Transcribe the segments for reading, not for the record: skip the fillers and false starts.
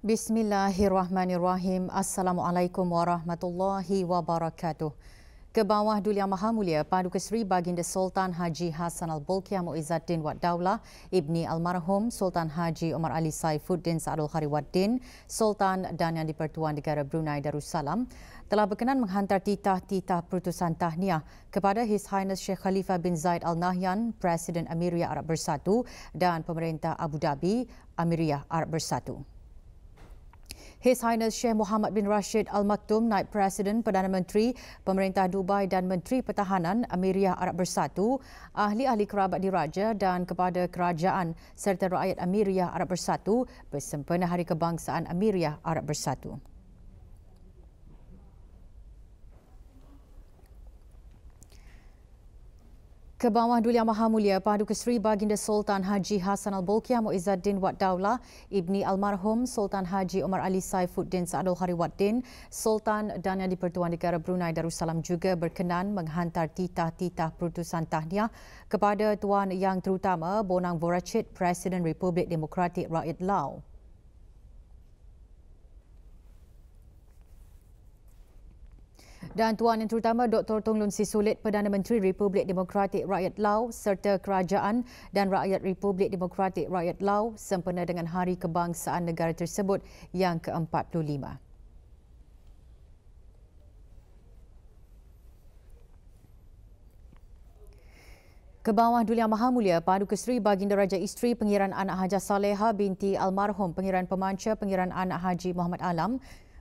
Bismillahirrahmanirrahim. Assalamualaikum warahmatullahi wabarakatuh. Ke bawah Duli Yang Maha Mulia Paduka Seri Baginda Sultan Haji Hassan Al-Bolkiah Muizzaddin Wad Daulah Ibni Almarhum Sultan Haji Omar Ali Saifuddin Saadul Khari Waddin, Sultan dan Yang di-Pertuan Negara Brunei Darussalam telah berkenan menghantar titah-titah perutusan tahniah kepada His Highness Sheikh Khalifa bin Zayed Al Nahyan, Presiden Amiriyah Arab Bersatu dan Pemerintah Abu Dhabi, Amiriyah Arab Bersatu. His Highness Sheikh Mohammed bin Rashid Al Maktoum, Naib Presiden Perdana Menteri Pemerintah Dubai dan Menteri Pertahanan Amiriyah Arab Bersatu, ahli-ahli kerabat diraja dan kepada kerajaan serta rakyat Amiriyah Arab Bersatu bersempena Hari Kebangsaan Amiriyah Arab Bersatu. Ke bawah Duli Yang Maha Mulia Paduka Seri Baginda Sultan Haji Hassan Al-Bolkiah Muizzaddin Wad Daulah Ibni Almarhum Sultan Haji Omar Ali Saifuddin Saadul Khari Waddin, Sultan dan Yang di-Pertuan Negara Brunei Darussalam juga berkenan menghantar titah-titah perutusan tahniah kepada Tuan Yang Terutama Bonang Vorachit, Presiden Republik Demokratik Rakyat Laos. Dan Tuan Yang Terutama Dr. Tun Lun Sisulit, Perdana Menteri Republik Demokratik Rakyat Laos serta kerajaan dan rakyat Republik Demokratik Rakyat Laos sempena dengan Hari Kebangsaan negara tersebut yang ke-45. Ke bawah Duli Yang Maha Mulia Paduka Seri Baginda Raja Isteri Pengiran Anak Hajah Saleha binti Almarhum Pengiran Pemanca Pengiran Anak Haji Muhammad Alam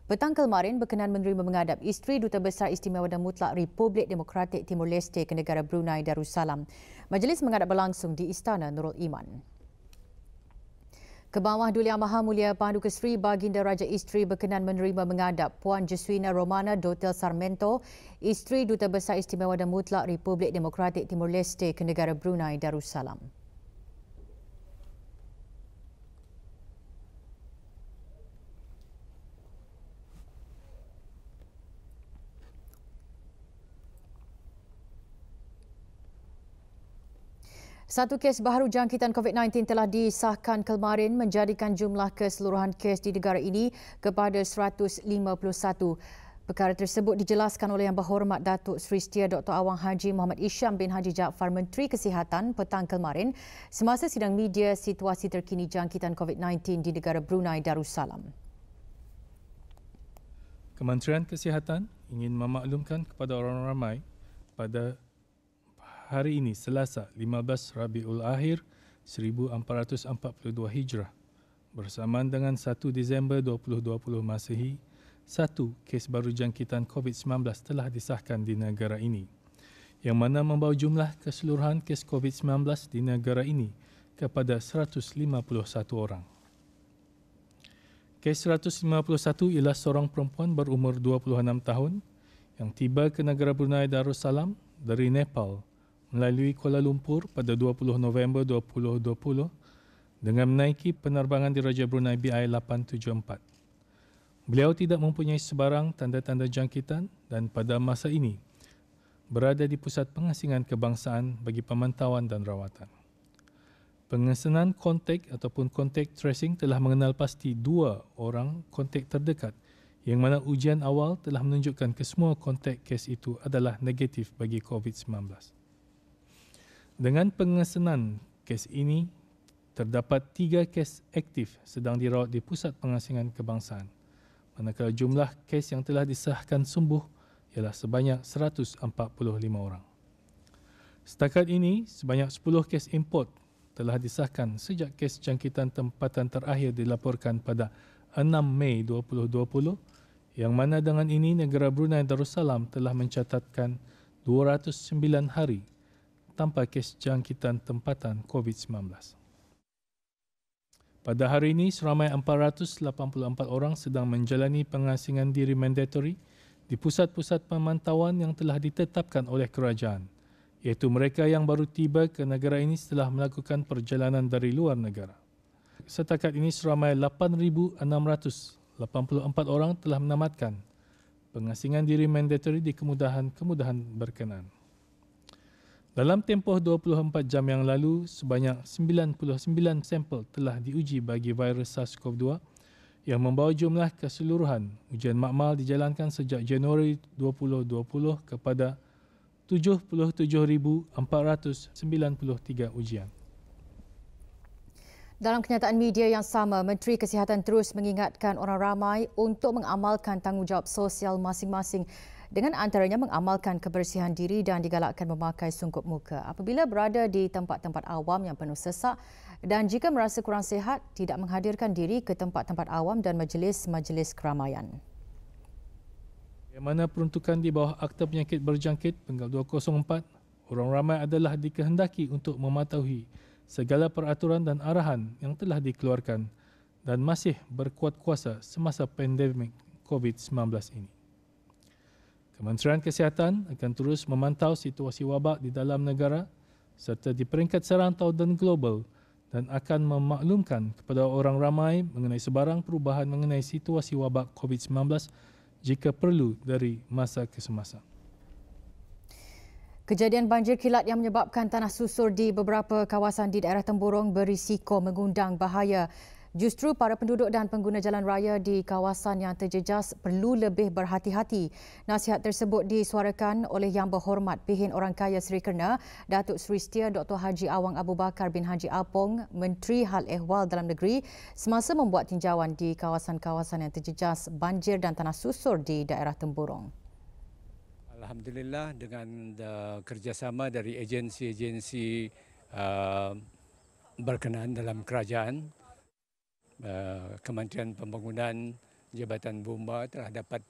petang kemarin berkenan menerima menghadap Isteri Duta Besar Istimewa dan Mutlak Republik Demokratik Timur Leste ke negara Brunei Darussalam. Majlis menghadap berlangsung di Istana Nurul Iman. Ke bawah Duli Yang Maha Mulia Paduka Seri Baginda Raja Isteri berkenan menerima menghadap Puan Jeswina Romana Dotel Sarmento, Isteri Duta Besar Istimewa dan Mutlak Republik Demokratik Timur Leste ke negara Brunei Darussalam. Satu kes baharu jangkitan COVID-19 telah disahkan kemarin menjadikan jumlah keseluruhan kes di negara ini kepada 151. Perkara tersebut dijelaskan oleh Yang Berhormat Datuk Seri Setia Dr. Awang Haji Muhammad Isham bin Haji Jaafar, Menteri Kesihatan petang kemarin semasa sidang media situasi terkini jangkitan COVID-19 di negara Brunei Darussalam. Kementerian Kesihatan ingin memaklumkan kepada orang ramai pada hari ini Selasa 15 Rabiul Akhir 1442 Hijrah bersamaan dengan 1 Disember 2020 Masehi, satu kes baru jangkitan COVID-19 telah disahkan di negara ini, yang mana membawa jumlah keseluruhan kes COVID-19 di negara ini kepada 151 orang. Kes 151 ialah seorang perempuan berumur 26 tahun yang tiba ke negara Brunei Darussalam dari Nepal melalui Kuala Lumpur pada 20 November 2020 dengan menaiki penerbangan Diraja Brunei BI 874. Beliau tidak mempunyai sebarang tanda-tanda jangkitan dan pada masa ini berada di pusat pengasingan kebangsaan bagi pemantauan dan rawatan. Pengesanan kontak ataupun kontak tracing telah mengenal pasti 2 orang kontak terdekat yang mana ujian awal telah menunjukkan kesemua kontak kes itu adalah negatif bagi COVID-19. Dengan pengesanan kes ini, terdapat 3 kes aktif sedang dirawat di Pusat Pengasingan Kebangsaan, manakala jumlah kes yang telah disahkan sembuh ialah sebanyak 145 orang. Setakat ini, sebanyak 10 kes import telah disahkan sejak kes jangkitan tempatan terakhir dilaporkan pada 6 Mei 2020, yang mana dengan ini negara Brunei Darussalam telah mencatatkan 209 hari tanpa kes jangkitan tempatan COVID-19. Pada hari ini, seramai 484 orang sedang menjalani pengasingan diri mandatori di pusat-pusat pemantauan yang telah ditetapkan oleh kerajaan, iaitu mereka yang baru tiba ke negara ini setelah melakukan perjalanan dari luar negara. Setakat ini, seramai 8,684 orang telah menamatkan pengasingan diri mandatori di kemudahan berkenan. Dalam tempoh 24 jam yang lalu, sebanyak 99 sampel telah diuji bagi virus SARS-CoV-2 yang membawa jumlah keseluruhan ujian makmal dijalankan sejak Januari 2020 kepada 77,493 ujian. Dalam kenyataan media yang sama, Menteri Kesihatan terus mengingatkan orang ramai untuk mengamalkan tanggungjawab sosial masing-masing dengan antaranya mengamalkan kebersihan diri dan digalakkan memakai sungkup muka apabila berada di tempat-tempat awam yang penuh sesak dan jika merasa kurang sihat, tidak menghadirkan diri ke tempat-tempat awam dan majlis-majlis keramaian. Bagaimana peruntukan di bawah Akta Penyakit Berjangkit Penggal 204, orang ramai adalah dikehendaki untuk mematuhi segala peraturan dan arahan yang telah dikeluarkan dan masih berkuat kuasa semasa pandemik COVID-19 ini. Kementerian Kesihatan akan terus memantau situasi wabak di dalam negara serta di peringkat serantau dan global dan akan memaklumkan kepada orang ramai mengenai sebarang perubahan mengenai situasi wabak COVID-19 jika perlu dari masa ke semasa. Kejadian banjir kilat yang menyebabkan tanah susur di beberapa kawasan di daerah Temburong berisiko mengundang bahaya. Justru para penduduk dan pengguna jalan raya di kawasan yang terjejas perlu lebih berhati-hati. Nasihat tersebut disuarakan oleh Yang Berhormat Pihin Orang Kaya Seri Kerna, Datuk Seri Setia Dr. Haji Awang Abu Bakar bin Haji Apong, Menteri Hal Ehwal Dalam Negeri semasa membuat tinjauan di kawasan-kawasan yang terjejas banjir dan tanah susur di daerah Temburong. Alhamdulillah dengan kerjasama dari agensi-agensi berkenaan dalam kerajaan, Kementerian Pembangunan Jabatan Bomba telah dapat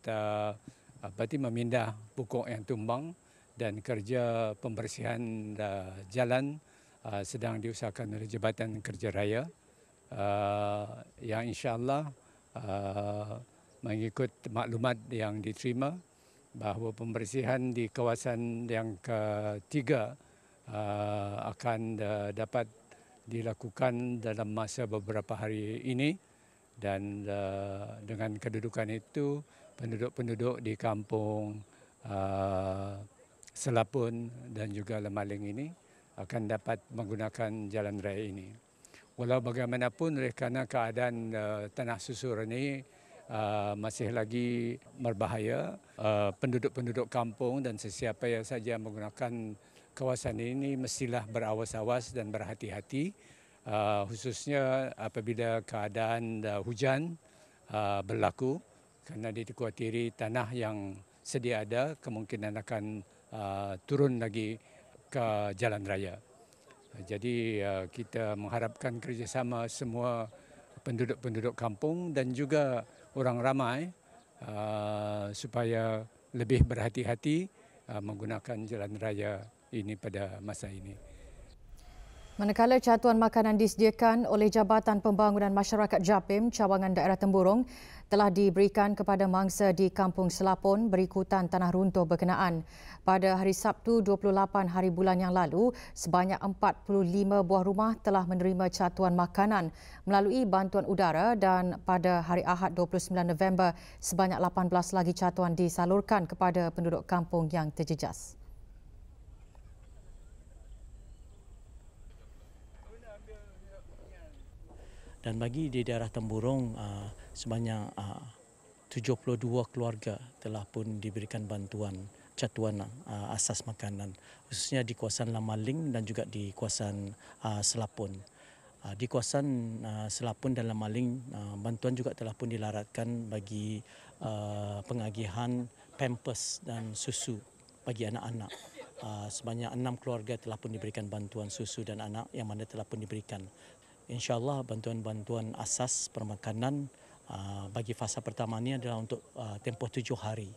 memindah pokok yang tumbang dan kerja pembersihan jalan sedang diusahakan oleh Jabatan Kerja Raya yang insya-Allah mengikut maklumat yang diterima bahawa pembersihan di kawasan yang ketiga akan dapat dilakukan dalam masa beberapa hari ini dan dengan kedudukan itu penduduk-penduduk di kampung Selapun dan juga Lemaling ini akan dapat menggunakan jalan raya ini. Walau bagaimanapun kerana keadaan tanah susur ini masih lagi berbahaya, penduduk-penduduk kampung dan sesiapa yang saja menggunakan kawasan ini mestilah berawas-awas dan berhati-hati, khususnya apabila keadaan hujan berlaku, kerana dikuatiri tanah yang sedia ada kemungkinan akan turun lagi ke jalan raya. Jadi kita mengharapkan kerjasama semua penduduk-penduduk kampung dan juga orang ramai supaya lebih berhati-hati menggunakan jalan raya ini pada masa ini. Manakala catuan makanan disediakan oleh Jabatan Pembangunan Masyarakat JAPIM Cawangan Daerah Temburong telah diberikan kepada mangsa di Kampung Selapun berikutan tanah runtuh berkenaan. Pada hari Sabtu 28 hari bulan yang lalu, sebanyak 45 buah rumah telah menerima catuan makanan melalui bantuan udara dan pada hari Ahad 29 November, sebanyak 18 lagi catuan disalurkan kepada penduduk kampung yang terjejas. Dan bagi di daerah Temburong, sebanyak 72 keluarga telah pun diberikan bantuan catuan asas makanan, khususnya di kawasan Lemaling dan juga di kawasan Selapun. Di kawasan Selapun dan Lemaling, bantuan juga telah pun dilaratkan bagi pengagihan pampers dan susu bagi anak-anak. Sebanyak 6 keluarga telah pun diberikan bantuan susu dan anak yang mana telah pun diberikan. InsyaAllah bantuan-bantuan asas permakanan bagi fasa pertama ini adalah untuk tempoh 7 hari.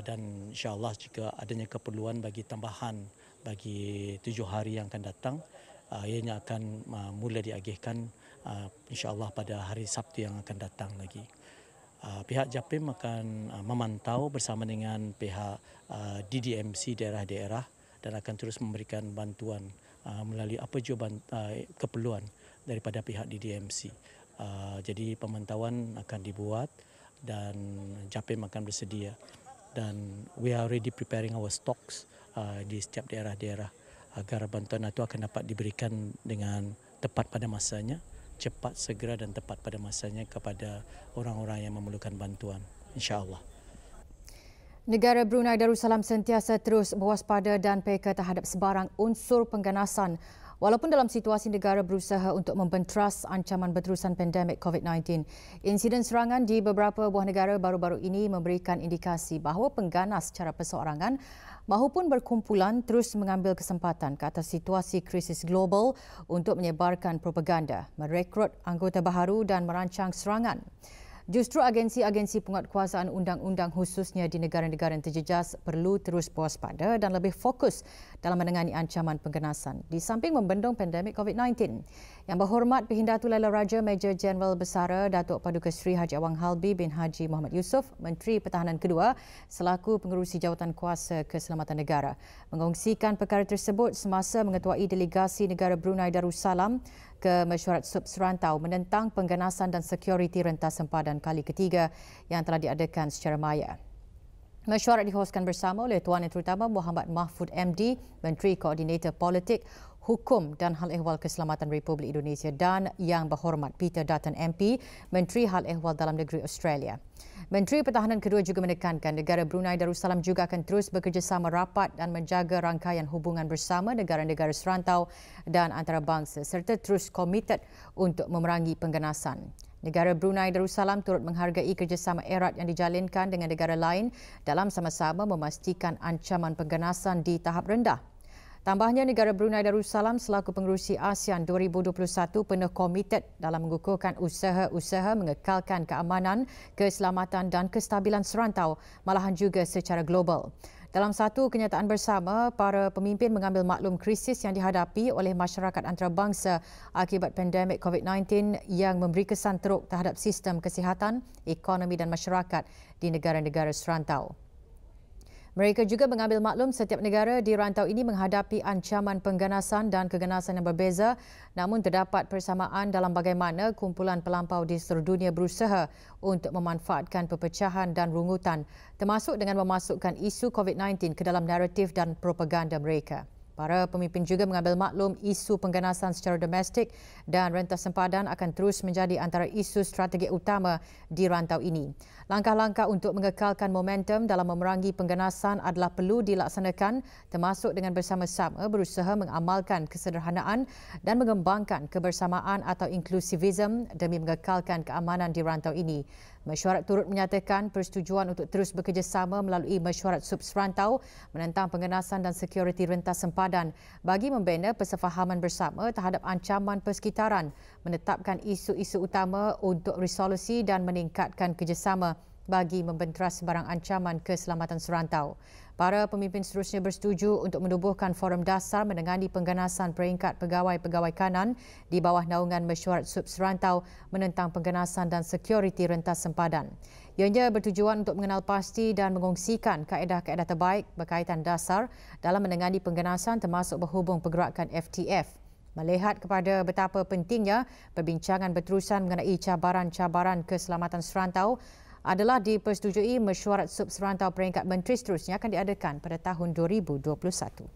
Dan insyaAllah jika adanya keperluan bagi tambahan bagi 7 hari yang akan datang, ianya akan mula diagihkan insyaAllah pada hari Sabtu yang akan datang lagi. Pihak JAPIM akan memantau bersama dengan pihak DDMC daerah-daerah dan akan terus memberikan bantuan melalui apa jua keperluan daripada pihak DDMC. Jadi pemantauan akan dibuat dan JAPIM akan bersedia. Dan we are already preparing our stocks di setiap daerah-daerah agar bantuan itu akan dapat diberikan dengan tepat pada masanya cepat, segera dan tepat pada masanya kepada orang-orang yang memerlukan bantuan, insya-Allah. Negara Brunei Darussalam sentiasa terus berwaspada dan peka terhadap sebarang unsur pengganasan walaupun dalam situasi negara berusaha untuk membentras ancaman berterusan pandemik COVID-19. Insiden serangan di beberapa buah negara baru-baru ini memberikan indikasi bahawa pengganas secara perseorangan mahupun berkumpulan terus mengambil kesempatan ke atas situasi krisis global untuk menyebarkan propaganda, merekrut anggota baharu dan merancang serangan. Justru agensi-agensi penguatkuasaan undang-undang khususnya di negara-negara yang terjejas perlu terus berwaspada dan lebih fokus dalam menangani ancaman pengganasan di samping membendung pandemik COVID-19. Yang berhormat Pihindatu Laila Raja Major Jeneral Besara Datuk Paduka Seri Haji Awang Halbi bin Haji Muhammad Yusof, Menteri Pertahanan kedua selaku pengerusi Jawatan Kuasa Keselamatan Negara, mengongsikan perkara tersebut semasa mengetuai delegasi negara Brunei Darussalam ke mesyuarat sub serantau menentang pengganasan dan sekuriti rentas sempadan kali ketiga yang telah diadakan secara maya. Mesyuarat dihoskan bersama oleh Tuan Yang Terutama Muhammad Mahfud MD, Menteri Koordinator Politik, Hukum dan Hal Ehwal Keselamatan Republik Indonesia dan Yang Berhormat Peter Dutton MP, Menteri Hal Ehwal Dalam Negeri Australia. Menteri Pertahanan kedua juga menekankan negara Brunei Darussalam juga akan terus bekerjasama rapat dan menjaga rangkaian hubungan bersama negara-negara serantau dan antarabangsa serta terus komited untuk memerangi pengganasan. Negara Brunei Darussalam turut menghargai kerjasama erat yang dijalinkan dengan negara lain dalam sama-sama memastikan ancaman pengganasan di tahap rendah. Tambahnya, negara Brunei Darussalam selaku pengerusi ASEAN 2021 penuh komited dalam mengukuhkan usaha-usaha mengekalkan keamanan, keselamatan dan kestabilan serantau, malahan juga secara global. Dalam satu kenyataan bersama, para pemimpin mengambil maklum krisis yang dihadapi oleh masyarakat antarabangsa akibat pandemik COVID-19 yang memberi kesan teruk terhadap sistem kesihatan, ekonomi dan masyarakat di negara-negara serantau. Mereka juga mengambil maklum setiap negara di rantau ini menghadapi ancaman pengganasan dan keganasan yang berbeza, namun terdapat persamaan dalam bagaimana kumpulan pelampau di seluruh dunia berusaha untuk memanfaatkan perpecahan dan rungutan, termasuk dengan memasukkan isu COVID-19 ke dalam naratif dan propaganda mereka. Para pemimpin juga mengambil maklum isu pengganasan secara domestik dan rentas sempadan akan terus menjadi antara isu strategi utama di rantau ini. Langkah-langkah untuk mengekalkan momentum dalam memerangi pengganasan adalah perlu dilaksanakan termasuk dengan bersama-sama berusaha mengamalkan kesederhanaan dan mengembangkan kebersamaan atau inklusivism demi mengekalkan keamanan di rantau ini. Mesyuarat turut menyatakan persetujuan untuk terus bekerjasama melalui mesyuarat sub serantau menentang pengganasan dan sekuriti rentas sempadan bagi membina persefahaman bersama terhadap ancaman persekitaran, menetapkan isu-isu utama untuk resolusi dan meningkatkan kerjasama bagi membentras sebarang ancaman keselamatan serantau. Para pemimpin seterusnya bersetuju untuk menubuhkan forum dasar menangani pengganasan peringkat pegawai-pegawai kanan di bawah naungan mesyuarat sub serantau menentang pengganasan dan sekuriti rentas sempadan. Ianya bertujuan untuk mengenal pasti dan mengongsikan kaedah-kaedah terbaik berkaitan dasar dalam menangani pengganasan termasuk berhubung pergerakan FTF. Melihat kepada betapa pentingnya perbincangan berterusan mengenai cabaran-cabaran keselamatan serantau adalah dipersetujui mesyuarat sub serantau peringkat menteri seterusnya akan diadakan pada tahun 2021.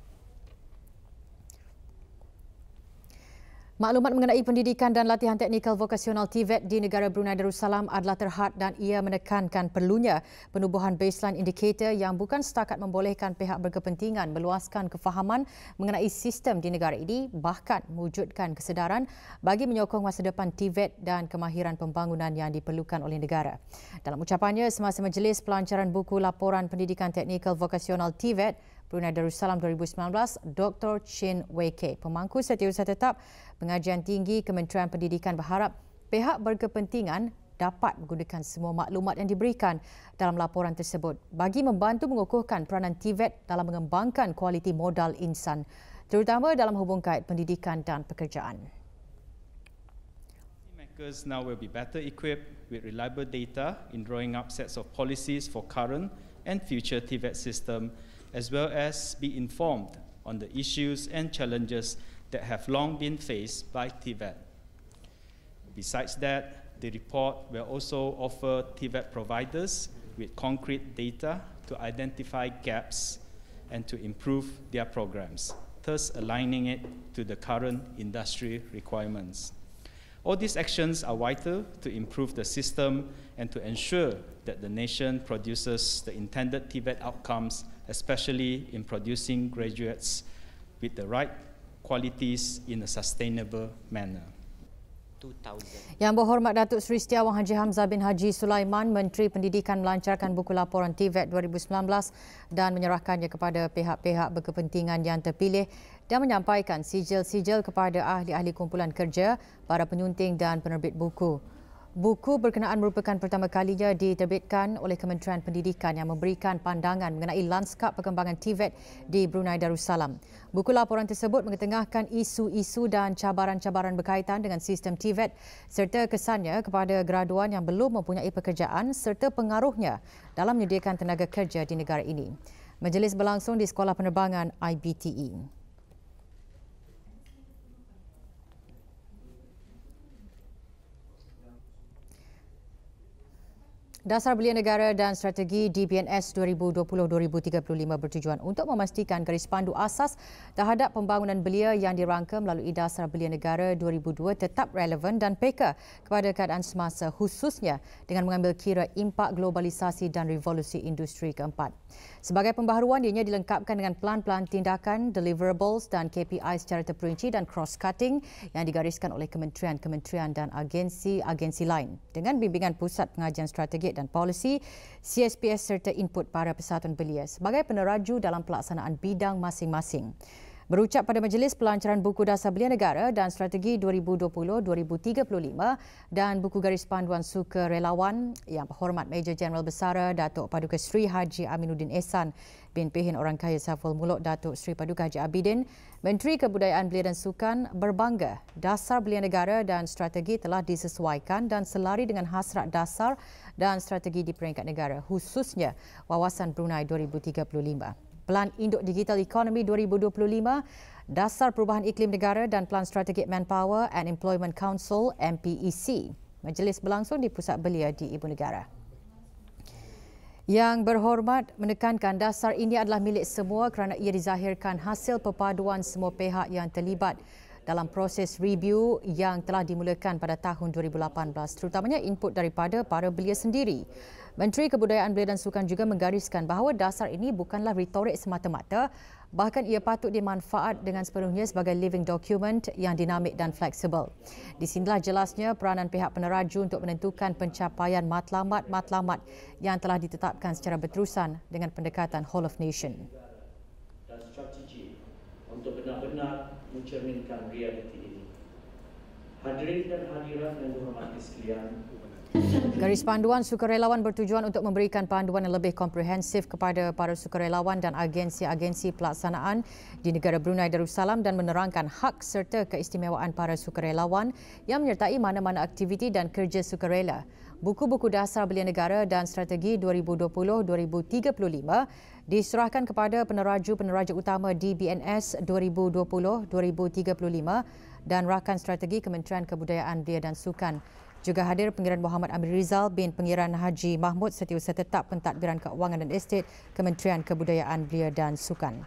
Maklumat mengenai pendidikan dan latihan teknikal vokasional TVET di negara Brunei Darussalam adalah terhad dan ia menekankan perlunya penubuhan baseline indicator yang bukan setakat membolehkan pihak berkepentingan meluaskan kefahaman mengenai sistem di negara ini, bahkan mewujudkan kesedaran bagi menyokong masa depan TVET dan kemahiran pembangunan yang diperlukan oleh negara. Dalam ucapannya semasa majlis pelancaran buku laporan pendidikan teknikal vokasional TVET Brunei Darussalam 2019, Dr. Chin Wei Kee, pemangku Setiausaha Tetap Pengajian Tinggi Kementerian Pendidikan berharap pihak berkepentingan dapat menggunakan semua maklumat yang diberikan dalam laporan tersebut bagi membantu mengukuhkan peranan TVET dalam mengembangkan kualiti modal insan, terutama dalam hubung kait pendidikan dan pekerjaan. Makers now will be better equipped with reliable data in drawing up sets of policies for current and future TVET system, as well as be informed on the issues and challenges that have long been faced by TVET. Besides that, the report will also offer TVET providers with concrete data to identify gaps and to improve their programs, thus aligning it to the current industry requirements. All these actions are vital to improve the system and to ensure that the nation produces the intended TVET outcomes, especially in producing graduates with the right qualities in a sustainable manner. Yang Berhormat Datuk Seri Setiawang Haji Hamzah bin Haji Sulaiman, Menteri Pendidikan melancarkan buku laporan TVET 2019 dan menyerahkannya kepada pihak-pihak berkepentingan yang terpilih dan menyampaikan sijil-sijil kepada ahli-ahli kumpulan kerja, para penyunting dan penerbit buku. Buku berkenaan merupakan pertama kalinya diterbitkan oleh Kementerian Pendidikan yang memberikan pandangan mengenai lanskap perkembangan TVET di Brunei Darussalam. Buku laporan tersebut mengetengahkan isu-isu dan cabaran-cabaran berkaitan dengan sistem TVET serta kesannya kepada graduan yang belum mempunyai pekerjaan serta pengaruhnya dalam menyediakan tenaga kerja di negara ini. Majlis berlangsung di Sekolah Penerbangan IBTE. Dasar Belia Negara dan Strategi DBNS 2020-2035 bertujuan untuk memastikan garis pandu asas terhadap pembangunan belia yang dirangka melalui Dasar Belia Negara 2002 tetap relevan dan peka kepada keadaan semasa, khususnya dengan mengambil kira impak globalisasi dan revolusi industri keempat. Sebagai pembaharuan, ianya dilengkapkan dengan pelan-pelan tindakan, deliverables dan KPI secara terperinci dan cross-cutting yang digariskan oleh kementerian-kementerian dan agensi-agensi lain dengan bimbingan Pusat Pengajian Strategik dan Polisi, CSPS serta input para persatuan belia sebagai peneraju dalam pelaksanaan bidang masing-masing. Berucap pada majlis pelancaran buku Dasar Belia Negara dan Strategi 2020-2035 dan buku garis panduan sukarelawan, Yang Berhormat Major Jeneral Besara Datuk Paduka Seri Haji Aminuddin Ehsan bin Pehin Orang Kaya Saiful Muluk Datuk Seri Paduka Haji Abidin, Menteri Kebudayaan Belia dan Sukan berbangga Dasar Belia Negara dan Strategi telah disesuaikan dan selari dengan hasrat dasar dan strategi di peringkat negara, khususnya Wawasan Brunei 2035. Pelan Induk Digital Economy 2025, Dasar Perubahan Iklim Negara dan Pelan Strategik Manpower and Employment Council MPEC. Majlis berlangsung di Pusat Belia di Ibu Negara. Yang Berhormat menekankan dasar ini adalah milik semua kerana ia dizahirkan hasil perpaduan semua pihak yang terlibat dalam proses review yang telah dimulakan pada tahun 2018, terutamanya input daripada para belia sendiri. Menteri Kebudayaan Belia dan Sukan juga menggariskan bahawa dasar ini bukanlah retorik semata-mata, bahkan ia patut dimanfaat dengan sepenuhnya sebagai living document yang dinamik dan fleksibel. Di sinilah jelasnya peranan pihak peneraju untuk menentukan pencapaian matlamat-matlamat yang telah ditetapkan secara berterusan dengan pendekatan whole of nation. Dan strategi untuk benar-benar mencerminkan realiti ini. Hadirin dan hadirat yang dihormati sekalian, garis panduan sukarelawan bertujuan untuk memberikan panduan yang lebih komprehensif kepada para sukarelawan dan agensi-agensi pelaksanaan di negara Brunei Darussalam dan menerangkan hak serta keistimewaan para sukarelawan yang menyertai mana-mana aktiviti dan kerja sukarela. Buku-buku Dasar Belia Negara dan Strategi 2020-2035 diserahkan kepada peneraju-peneraju utama DBNS 2020-2035 dan Rakan Strategi Kementerian Kebudayaan Belia dan Sukan. Juga hadir Pengiran Muhammad Amir Rizal bin Pengiran Haji Mahmud Setiausaha Tetap Pentadbiran Keuangan dan Estet Kementerian Kebudayaan Belia dan Sukan.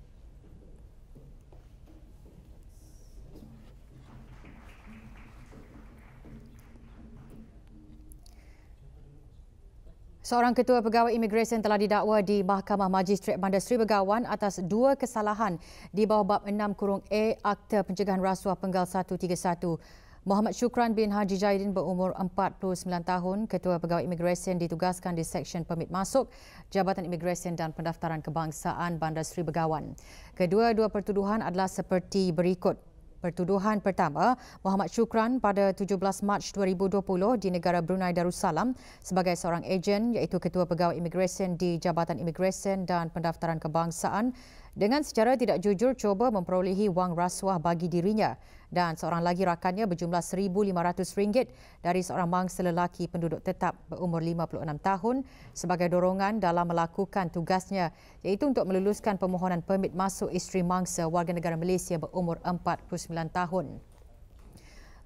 Seorang ketua pegawai imigresen telah didakwa di Mahkamah Magistret Bandar Seri Begawan atas 2 kesalahan di bawah bab 6-A Akta Pencegahan Rasuah Penggal 131. Muhammad Syukran bin Haji Jaidin berumur 49 tahun, Ketua Pegawai Imigresen ditugaskan di Seksyen Permit Masuk, Jabatan Imigresen dan Pendaftaran Kebangsaan Bandar Seri Begawan. Kedua-dua pertuduhan adalah seperti berikut. Pertuduhan pertama, Muhammad Syukran pada 17 Mac 2020 di negara Brunei Darussalam sebagai seorang ejen iaitu Ketua Pegawai Imigresen di Jabatan Imigresen dan Pendaftaran Kebangsaan dengan secara tidak jujur cuba memperolehi wang rasuah bagi dirinya dan seorang lagi rakannya berjumlah RM1,500 dari seorang mangsa lelaki penduduk tetap berumur 56 tahun sebagai dorongan dalam melakukan tugasnya iaitu untuk meluluskan permohonan permit masuk isteri mangsa warga negara Malaysia berumur 49 tahun.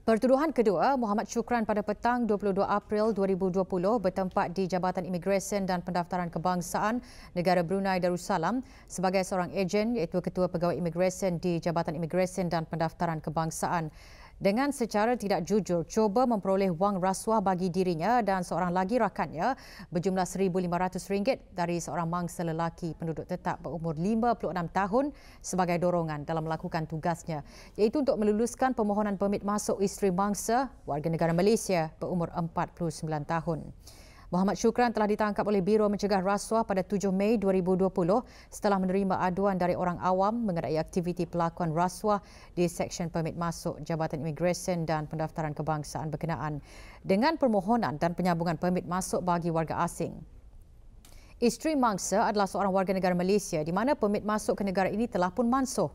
Pertuduhan kedua, Muhammad Syukran pada petang 22 April 2020 bertempat di Jabatan Imigresen dan Pendaftaran Kebangsaan Negara Brunei Darussalam sebagai seorang ejen iaitu Ketua Pegawai Imigresen di Jabatan Imigresen dan Pendaftaran Kebangsaan dengan secara tidak jujur cuba memperoleh wang rasuah bagi dirinya dan seorang lagi rakannya berjumlah RM1,500 dari seorang mangsa lelaki penduduk tetap berumur 56 tahun sebagai dorongan dalam melakukan tugasnya, iaitu untuk meluluskan permohonan permit masuk isteri mangsa warga negara Malaysia berumur 49 tahun. Muhammad Shukran telah ditangkap oleh Biro Mencegah Rasuah pada 7 Mei 2020 setelah menerima aduan dari orang awam mengenai aktiviti pelakuan rasuah di Seksyen Permit Masuk Jabatan Imigresen dan Pendaftaran Kebangsaan berkenaan dengan permohonan dan penyambungan permit masuk bagi warga asing. Isteri mangsa adalah seorang warga negara Malaysia di mana permit masuk ke negara ini telah pun mansuh.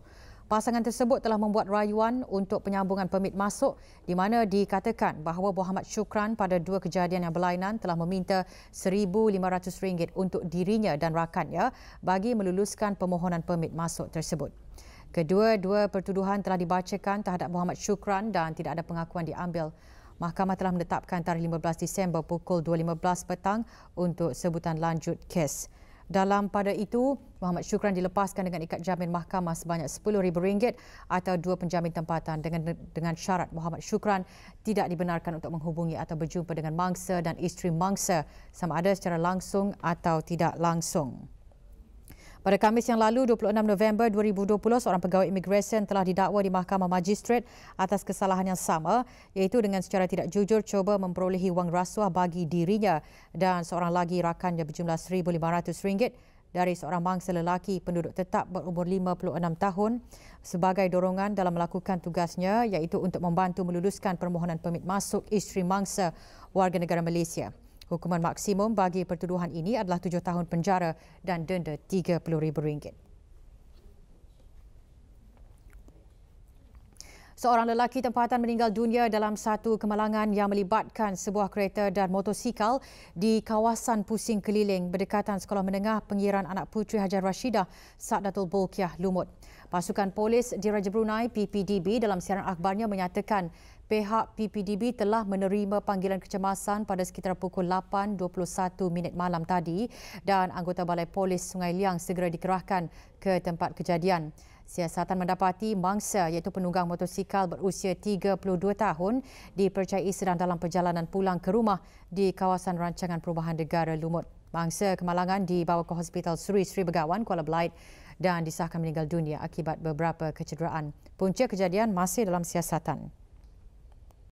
Pasangan tersebut telah membuat rayuan untuk penyambungan permit masuk di mana dikatakan bahawa Muhammad Shukran pada dua kejadian yang berlainan telah meminta RM1,500 untuk dirinya dan rakannya bagi meluluskan permohonan permit masuk tersebut. Kedua-dua pertuduhan telah dibacakan terhadap Muhammad Shukran dan tidak ada pengakuan diambil. Mahkamah telah menetapkan tarikh 15 Disember pukul 2.15 petang untuk sebutan lanjut kes. Dalam pada itu, Muhammad Shukran dilepaskan dengan ikat jamin mahkamah sebanyak RM10,000 atau 2 penjamin tempatan dengan syarat Muhammad Shukran tidak dibenarkan untuk menghubungi atau berjumpa dengan mangsa dan isteri mangsa sama ada secara langsung atau tidak langsung. Pada Khamis yang lalu, 26 November 2020, seorang pegawai imigresen telah didakwa di Mahkamah Magistrate atas kesalahan yang sama, iaitu dengan secara tidak jujur cuba memperolehi wang rasuah bagi dirinya dan seorang lagi rakannya berjumlah RM1,500 dari seorang mangsa lelaki penduduk tetap berumur 56 tahun sebagai dorongan dalam melakukan tugasnya, iaitu untuk membantu meluluskan permohonan permit masuk isteri mangsa warga negara Malaysia. Hukuman maksimum bagi pertuduhan ini adalah 7 tahun penjara dan denda RM30,000. Seorang lelaki tempatan meninggal dunia dalam satu kemalangan yang melibatkan sebuah kereta dan motosikal di kawasan Pusing Keliling berdekatan Sekolah Menengah Pengiran Anak Puteri Hajar Rashidah, Sa'datul Bolkiah, Lumut. Pasukan Polis Diraja Brunei PPDB dalam siaran akhbarnya menyatakan pihak PPDB telah menerima panggilan kecemasan pada sekitar pukul 8.21 malam tadi dan anggota Balai Polis Sungai Liang segera dikerahkan ke tempat kejadian. Siasatan mendapati mangsa iaitu penunggang motosikal berusia 32 tahun dipercayai sedang dalam perjalanan pulang ke rumah di kawasan Rancangan Perubahan Negara Lumut. Mangsa kemalangan dibawa ke Hospital Sri Sri Begawan, Kuala Belait dan disahkan meninggal dunia akibat beberapa kecederaan. Punca kejadian masih dalam siasatan.